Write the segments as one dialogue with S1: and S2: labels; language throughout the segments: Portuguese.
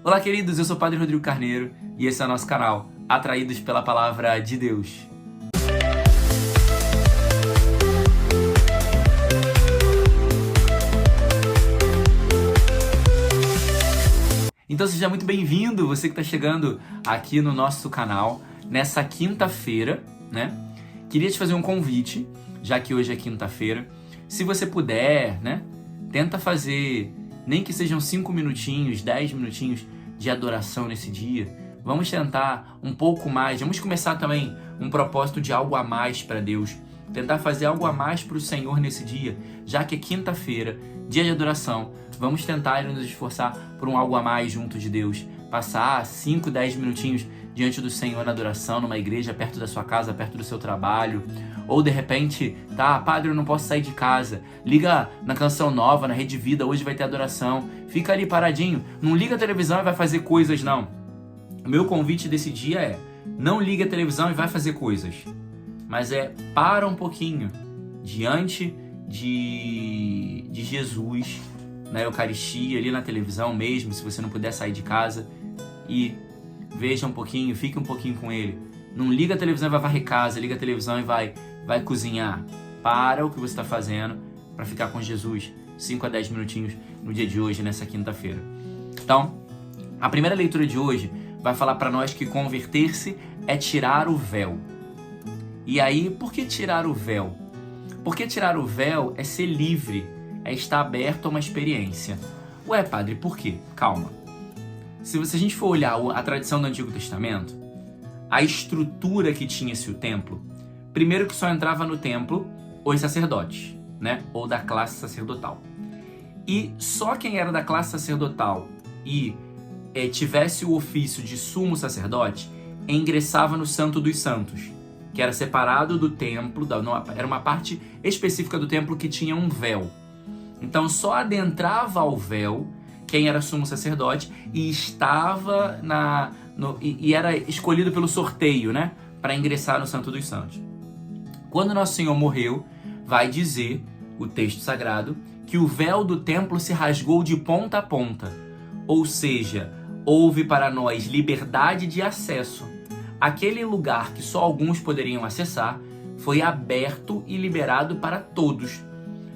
S1: Olá, queridos, eu sou o Padre Rodrigo Carneiro e esse é o nosso canal, Atraídos pela Palavra de Deus. Então seja muito bem-vindo, você que está chegando aqui no nosso canal, nessa quinta-feira, né? Queria te fazer um convite, já que hoje é quinta-feira. Se você puder, né? Tenta fazer, nem que sejam 5 minutinhos, 10 minutinhos de adoração nesse dia. Vamos tentar um pouco mais, vamos começar também um propósito de algo a mais para Deus. Tentar fazer algo a mais para o Senhor nesse dia, já que é quinta-feira, dia de adoração. Vamos tentar nos esforçar por um algo a mais junto de Deus. Passar 5, 10 minutinhos diante do Senhor na adoração, numa igreja perto da sua casa, perto do seu trabalho. Ou de repente, tá, padre, eu não posso sair de casa. Liga na Canção Nova, na Rede Vida, hoje vai ter adoração. Fica ali paradinho, não liga a televisão e vai fazer coisas, não. O meu convite desse dia é, não liga a televisão e vai fazer coisas. Mas para um pouquinho diante de Jesus, na Eucaristia, ali na televisão mesmo, se você não puder sair de casa, e veja um pouquinho, fique um pouquinho com Ele. Não liga a televisão e vai varrer casa, liga a televisão e vai cozinhar. Para o que você está fazendo para ficar com Jesus 5 a 10 minutinhos no dia de hoje, nessa quinta-feira. Então, a primeira leitura de hoje vai falar para nós que converter-se é tirar o véu. E aí, por que tirar o véu? Porque tirar o véu é ser livre, é estar aberto a uma experiência. Ué, padre, por quê? Calma. Se a gente for olhar a tradição do Antigo Testamento, a estrutura que tinha-se o templo, primeiro que só entrava no templo os sacerdotes, né? Ou da classe sacerdotal. E só quem era da classe sacerdotal e tivesse o ofício de sumo sacerdote, ingressava no Santo dos Santos, que era separado do templo, era uma parte específica do templo que tinha um véu. Então só adentrava ao véu quem era sumo sacerdote e estava e era escolhido pelo sorteio, né, para ingressar no Santo dos Santos. Quando Nosso Senhor morreu, vai dizer o texto sagrado que o véu do templo se rasgou de ponta a ponta, ou seja, houve para nós liberdade de acesso. Aquele lugar que só alguns poderiam acessar foi aberto e liberado para todos.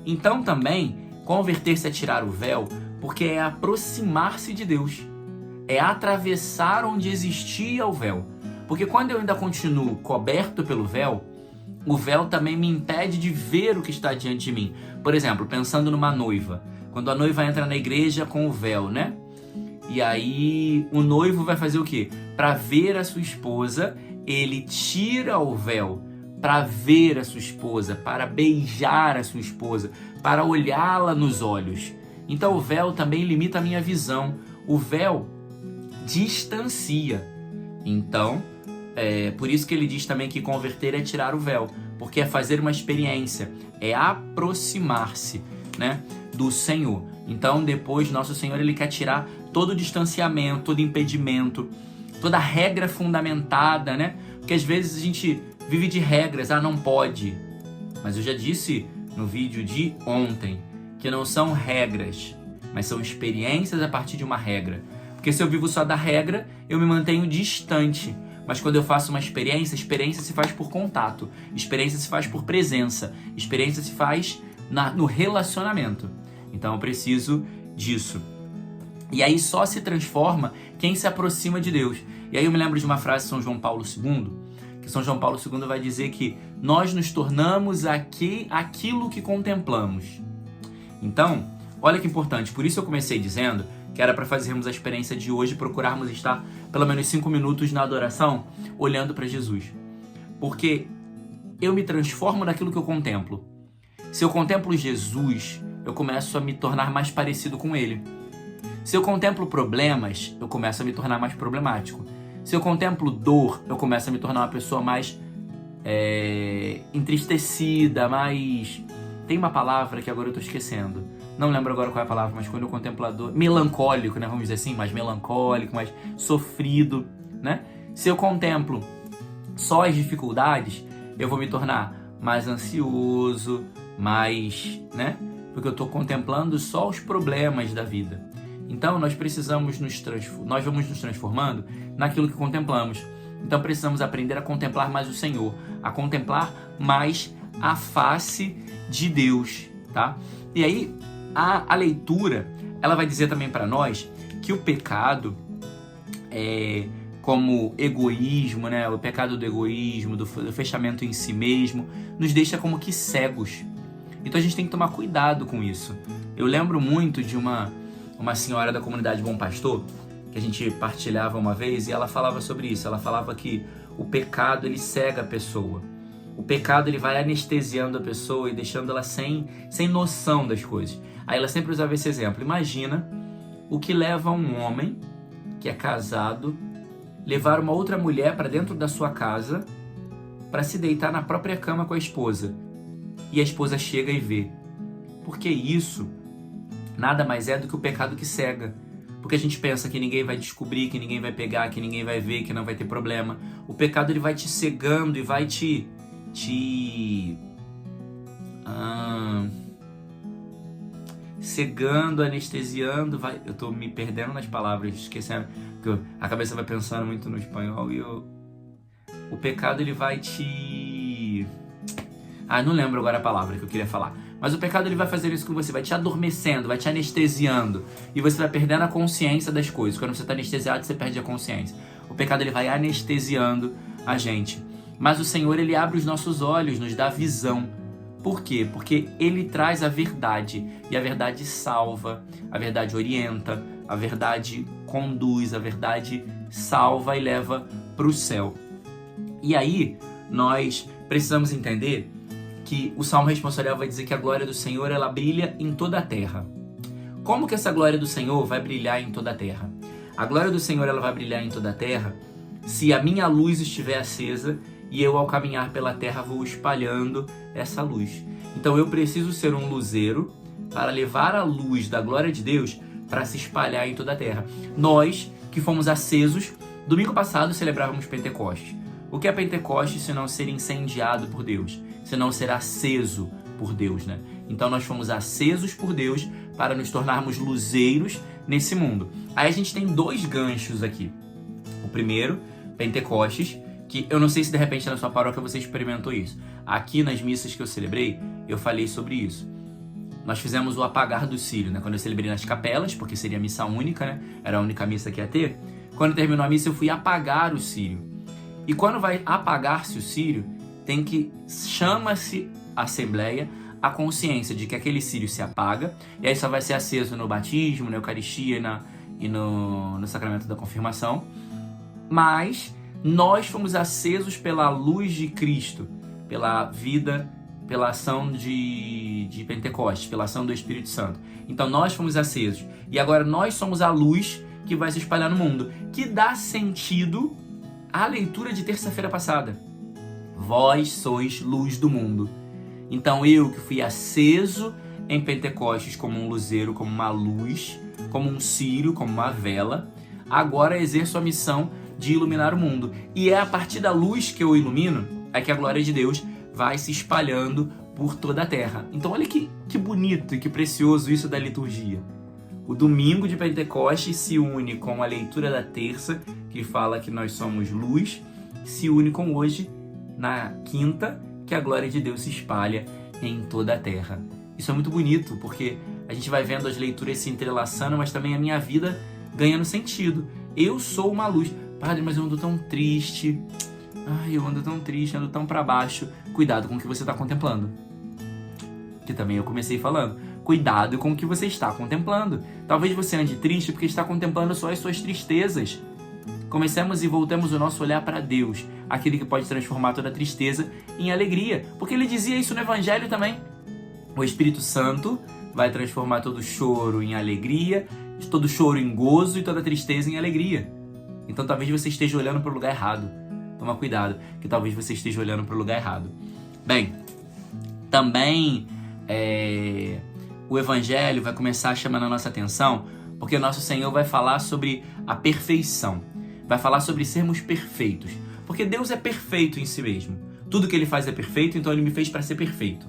S1: Então também, converter-se é tirar o véu, porque é aproximar-se de Deus. É atravessar onde existia o véu. Porque quando eu ainda continuo coberto pelo véu, o véu também me impede de ver o que está diante de mim. Por exemplo, pensando numa noiva. Quando a noiva entra na igreja com o véu, né? E aí o noivo vai fazer o quê? Para ver a sua esposa, ele tira o véu para ver a sua esposa, para beijar a sua esposa, para olhá-la nos olhos. Então o véu também limita a minha visão. O véu distancia. Então, por isso que ele diz também que converter é tirar o véu, porque é fazer uma experiência, é aproximar-se, né, do Senhor. Então depois Nosso Senhor ele quer tirar todo o distanciamento, todo impedimento, toda regra fundamentada, né? Porque às vezes a gente vive de regras, não pode. Mas eu já disse no vídeo de ontem que não são regras, mas são experiências a partir de uma regra. Porque se eu vivo só da regra, eu me mantenho distante. Mas quando eu faço uma experiência, experiência se faz por contato, experiência se faz por presença, experiência se faz no relacionamento. Então eu preciso disso. E aí só se transforma quem se aproxima de Deus. E aí eu me lembro de uma frase de São João Paulo II, que São João Paulo II vai dizer que nós nos tornamos aquilo que contemplamos. Então, olha que importante, por isso eu comecei dizendo que era para fazermos a experiência de hoje, procurarmos estar pelo menos 5 minutos na adoração, olhando para Jesus. Porque eu me transformo naquilo que eu contemplo. Se eu contemplo Jesus, eu começo a me tornar mais parecido com Ele. Se eu contemplo problemas, eu começo a me tornar mais problemático. Se eu contemplo dor, eu começo a me tornar uma pessoa mais entristecida, mais... Tem uma palavra que agora eu estou esquecendo. Não lembro agora qual é a palavra, mas quando eu contemplo a dor... Melancólico, né? Vamos dizer assim, mais melancólico, mais sofrido, né? Se eu contemplo só as dificuldades, eu vou me tornar mais ansioso, mais, né? Porque eu estou contemplando só os problemas da vida. Então nós precisamos nós vamos nos transformando naquilo que contemplamos. Então precisamos aprender a contemplar mais o Senhor, a contemplar mais a face de Deus, tá? E aí a leitura, ela vai dizer também para nós que o pecado como egoísmo, né? O pecado do egoísmo, do fechamento em si mesmo, nos deixa como que cegos. Então a gente tem que tomar cuidado com isso. Eu lembro muito de uma senhora da comunidade Bom Pastor, que a gente partilhava uma vez, e ela falava sobre isso. Ela falava que o pecado, ele cega a pessoa. O pecado, ele vai anestesiando a pessoa e deixando ela sem noção das coisas. Aí ela sempre usava esse exemplo. Imagina o que leva um homem que é casado levar uma outra mulher para dentro da sua casa para se deitar na própria cama com a esposa. E a esposa chega e vê. Porque isso nada mais é do que o pecado que cega. Porque a gente pensa que ninguém vai descobrir, que ninguém vai pegar, que ninguém vai ver, que não vai ter problema. O pecado, ele vai te cegando e vai cegando, anestesiando, eu tô me perdendo nas palavras, esquecendo, porque a cabeça vai pensando muito no espanhol e o pecado, ele vai te... não lembro agora a palavra que eu queria falar, mas o pecado, ele vai fazer isso com você, vai te adormecendo, vai te anestesiando, e você vai perdendo a consciência das coisas. Quando você está anestesiado, você perde a consciência. O pecado, ele vai anestesiando a gente, mas o Senhor, ele abre os nossos olhos, nos dá visão. Por quê? Porque ele traz a verdade, e a verdade salva, a verdade orienta, a verdade conduz, a verdade salva e leva para o céu. E aí, nós precisamos entender que o Salmo Responsorial vai dizer que a glória do Senhor, ela brilha em toda a terra. Como que essa glória do Senhor vai brilhar em toda a terra? A glória do Senhor, ela vai brilhar em toda a terra se a minha luz estiver acesa e eu, ao caminhar pela terra, vou espalhando essa luz. Então eu preciso ser um luzeiro para levar a luz da glória de Deus para se espalhar em toda a terra. Nós que fomos acesos, domingo passado celebrávamos Pentecostes. O que é Pentecostes se não ser incendiado por Deus? Se não ser aceso por Deus, né? Então nós fomos acesos por Deus para nos tornarmos luzeiros nesse mundo. Aí a gente tem dois ganchos aqui. O primeiro, Pentecostes, que eu não sei se de repente na sua paróquia você experimentou isso. Aqui nas missas que eu celebrei, eu falei sobre isso. Nós fizemos o apagar do círio, né? Quando eu celebrei nas capelas, porque seria missa única, né? Era a única missa que ia ter. Quando terminou a missa, eu fui apagar o círio. E quando vai apagar-se o círio, chama-se Assembleia a consciência de que aquele círio se apaga, e aí só vai ser aceso no batismo, na Eucaristia e no sacramento da confirmação. Mas nós fomos acesos pela luz de Cristo, pela vida, pela ação de Pentecostes, pela ação do Espírito Santo. Então nós fomos acesos. E agora nós somos a luz que vai se espalhar no mundo, que dá sentido à leitura de terça-feira passada. Vós sois luz do mundo. Então eu que fui aceso em Pentecostes como um luzeiro, como uma luz, como um círio, como uma vela, agora exerço a missão de iluminar o mundo. E é a partir da luz que eu ilumino é que a glória de Deus vai se espalhando por toda a terra. Então olha que bonito e que precioso isso da liturgia. O domingo de Pentecostes se une com a leitura da terça, que fala que nós somos luz, se une com hoje, na quinta, que a glória de Deus se espalha em toda a terra. Isso é muito bonito, porque a gente vai vendo as leituras se entrelaçando, mas também a minha vida ganhando sentido. Eu sou uma luz. Padre, mas eu ando tão triste. Eu ando tão triste, ando tão para baixo. Cuidado com o que você está contemplando. Que também eu comecei falando. Cuidado com o que você está contemplando. Talvez você ande triste porque está contemplando só as suas tristezas. Comecemos e voltemos o nosso olhar para Deus, aquele que pode transformar toda tristeza em alegria. Porque ele dizia isso no Evangelho também. O Espírito Santo vai transformar todo choro em alegria, todo choro em gozo e toda tristeza em alegria. Então talvez você esteja olhando para o lugar errado. Toma cuidado, que talvez você esteja olhando para o lugar errado. Bem, também o Evangelho vai começar chamando a nossa atenção, porque nosso Senhor vai falar sobre a perfeição. Vai falar sobre sermos perfeitos. Porque Deus é perfeito em si mesmo. Tudo que Ele faz é perfeito, então Ele me fez para ser perfeito.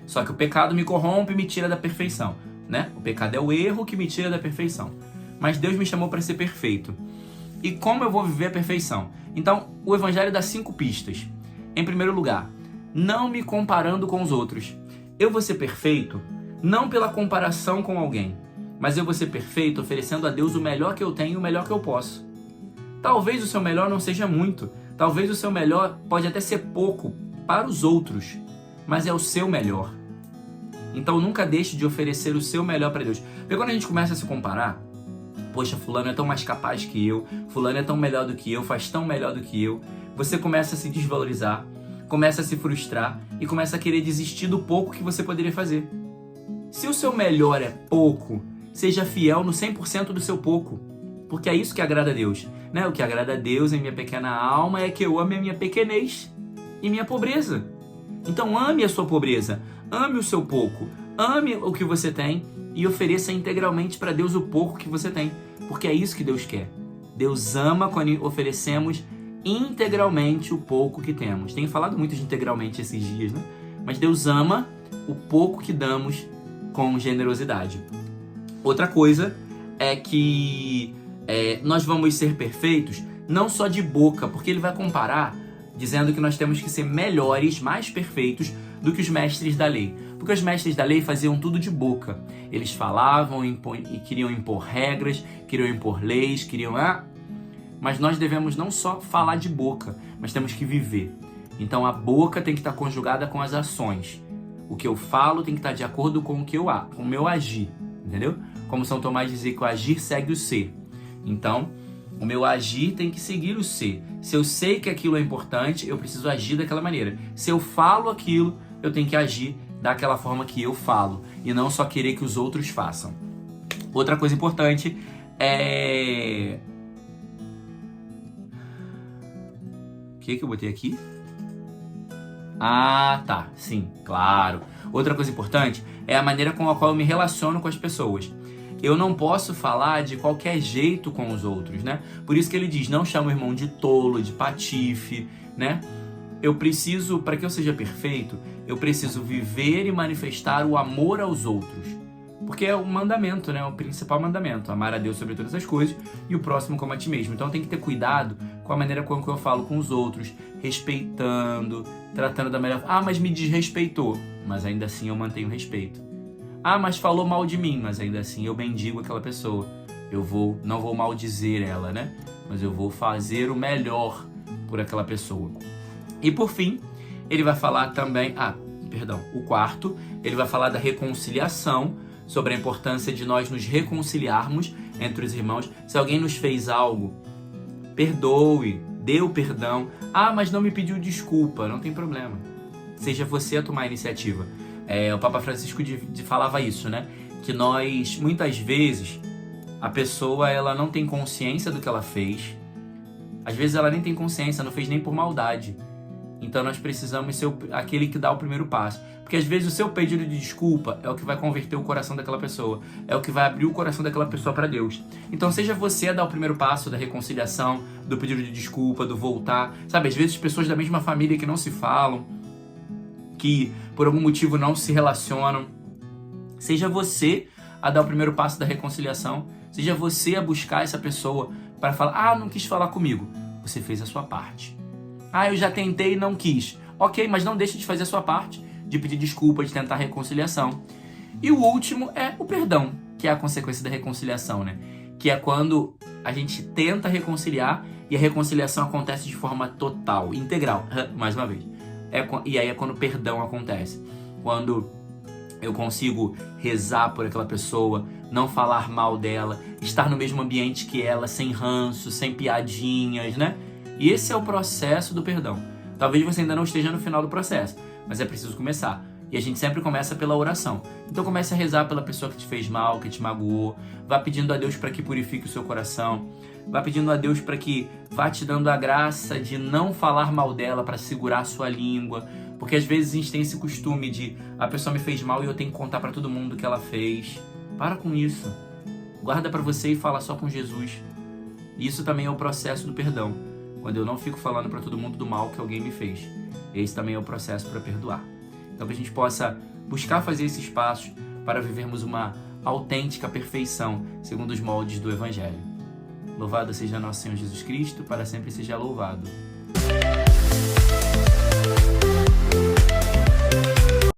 S1: Só que o pecado me corrompe e me tira da perfeição, né? O pecado é o erro que me tira da perfeição. mas Deus me chamou para ser perfeito. E como eu vou viver a perfeição? Então, o Evangelho dá 5 pistas. Em primeiro lugar, não me comparando com os outros. Eu vou ser perfeito não pela comparação com alguém, mas eu vou ser perfeito oferecendo a Deus o melhor que eu tenho e o melhor que eu posso. Talvez o seu melhor não seja muito, talvez o seu melhor pode até ser pouco para os outros, mas é o seu melhor. Então nunca deixe de oferecer o seu melhor para Deus. Porque quando a gente começa a se comparar, poxa, fulano é tão mais capaz que eu, fulano é tão melhor do que eu, faz tão melhor do que eu, você começa a se desvalorizar, começa a se frustrar e começa a querer desistir do pouco que você poderia fazer. Se o seu melhor é pouco, seja fiel no 100% do seu pouco, porque é isso que agrada a Deus, né? O que agrada a Deus em minha pequena alma é que eu ame a minha pequenez e minha pobreza. Então ame a sua pobreza, ame o seu pouco, ame o que você tem e ofereça integralmente para Deus o pouco que você tem, porque é isso que Deus quer. Deus ama quando oferecemos integralmente o pouco que temos. Tenho falado muito de integralmente esses dias, né? Mas Deus ama o pouco que damos com generosidade. Outra coisa é que nós vamos ser perfeitos não só de boca, porque ele vai comparar dizendo que nós temos que ser melhores, mais perfeitos do que os mestres da lei. Porque os mestres da lei faziam tudo de boca. Eles falavam e queriam impor regras, queriam impor leis, mas nós devemos não só falar de boca, mas temos que viver. Então a boca tem que estar conjugada com as ações. O que eu falo tem que estar de acordo com o meu agir, entendeu? Como São Tomás dizia que o agir segue o ser. Então, o meu agir tem que seguir o ser. Se eu sei que aquilo é importante, eu preciso agir daquela maneira. Se eu falo aquilo, eu tenho que agir daquela forma que eu falo e não só querer que os outros façam. Outra coisa importante é... O que eu botei aqui? Ah, tá. Sim, claro. Outra coisa importante é a maneira com a qual eu me relaciono com as pessoas. Eu não posso falar de qualquer jeito com os outros, né? Por isso que ele diz, não chama o irmão de tolo, de patife, né? Eu preciso, para que eu seja perfeito, eu preciso viver e manifestar o amor aos outros. Porque é o mandamento, né? O principal mandamento. Amar a Deus sobre todas as coisas e o próximo como a ti mesmo. Então tem que ter cuidado com a maneira com que eu falo com os outros, respeitando, tratando da melhor... Ah, mas me desrespeitou. Mas ainda assim eu mantenho respeito. Ah, mas falou mal de mim, mas ainda assim eu bendigo aquela pessoa. Não vou maldizer ela, né? Mas eu vou fazer o melhor por aquela pessoa. E por fim, ele vai falar também... o quarto, ele vai falar da reconciliação, sobre a importância de nós nos reconciliarmos entre os irmãos. Se alguém nos fez algo, perdoe, dê o perdão. Ah, mas não me pediu desculpa, não tem problema. Seja você a tomar a iniciativa. O Papa Francisco falava isso, né? Que nós, muitas vezes, a pessoa ela não tem consciência do que ela fez. Às vezes ela nem tem consciência, não fez nem por maldade. Então nós precisamos ser aquele que dá o primeiro passo. Porque às vezes o seu pedido de desculpa é o que vai converter o coração daquela pessoa. É o que vai abrir o coração daquela pessoa para Deus. Então seja você a dar o primeiro passo da reconciliação, do pedido de desculpa, do voltar. Sabe, às vezes pessoas da mesma família que não se falam, que por algum motivo não se relacionam. Seja você a dar o primeiro passo da reconciliação. Seja você a buscar essa pessoa para falar, não quis falar comigo. Você fez a sua parte. Eu já tentei e não quis. Ok, mas não deixe de fazer a sua parte, de pedir desculpa, de tentar reconciliação. E o último é o perdão, que é a consequência da reconciliação, né? Que é quando a gente tenta reconciliar e a reconciliação acontece de forma total, integral, mais uma vez. E aí é quando o perdão acontece. Quando eu consigo rezar por aquela pessoa, não falar mal dela, estar no mesmo ambiente que ela, sem ranço, sem piadinhas, né? E esse é o processo do perdão. Talvez você ainda não esteja no final do processo, mas é preciso começar. E a gente sempre começa pela oração. Então comece a rezar pela pessoa que te fez mal, que te magoou. Vá pedindo a Deus para que purifique o seu coração. Vá pedindo a Deus para que vá te dando a graça de não falar mal dela, para segurar a sua língua. Porque às vezes a gente tem esse costume de a pessoa me fez mal e eu tenho que contar para todo mundo o que ela fez. Para com isso. Guarda para você e fala só com Jesus. Isso também é o processo do perdão. Quando eu não fico falando para todo mundo do mal que alguém me fez. Esse também é o processo para perdoar. Então que a gente possa buscar fazer esses passos para vivermos uma autêntica perfeição, segundo os moldes do Evangelho. Louvado seja nosso Senhor Jesus Cristo, para sempre seja louvado.